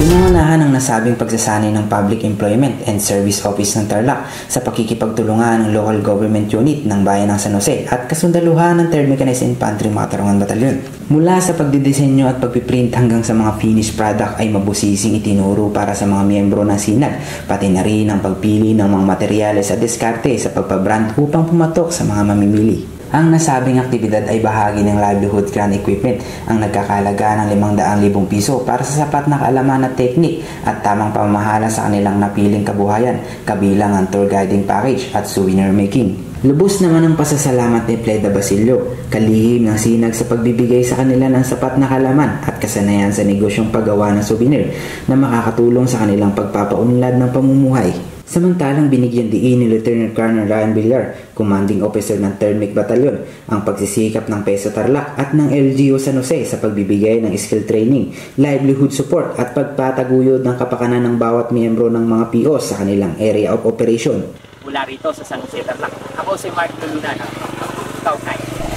Pinangunahan ang nasabing pagsasanay ng Public Employment and Service Office ng Tarlac sa pakikipagtulungan ng local government unit ng Bayan ng San Jose at kasundaluhan ng 3rd Mechanized Infantry Makatarungan Batalyon. Mula sa pagdidisenyo at pagpiprint hanggang sa mga finished product ay mabusising itinuro para sa mga miyembro ng SINAG, pati na rin ang pagpili ng mga materyales at diskarte sa pagpabrand upang pumatok sa mga mamimili. Ang nasabing aktibidad ay bahagi ng livelihood grant equipment ang nagkakahalaga ng 500,000 piso para sa sapat na kaalaman at teknik at tamang pamamahala sa kanilang napiling kabuhayan, kabilang ang tour guiding package at souvenir making. Lubos naman ang pasasalamat ni Pleda Basilio, kalihim ng SINAG sa pagbibigay sa kanila ng sapat na kaalaman at kasanayan sa negosyong paggawa ng souvenir na makakatulong sa kanilang pagpapaunlad ng pamumuhay. Samantalang binigyan diin ni Lieutenant Colonel Ryan Villar, Commanding Officer ng 3rd MIC Batalyon, ang pagsisikap ng PESO Tarlac at ng LGU San Jose sa pagbibigay ng skill training, livelihood support at pagpataguyod ng kapakanan ng bawat miyembro ng mga POs sa kanilang area of operation. Mula rito sa San Jose Tarlac, ako si Mark Lulunana. Ikaw, Kai.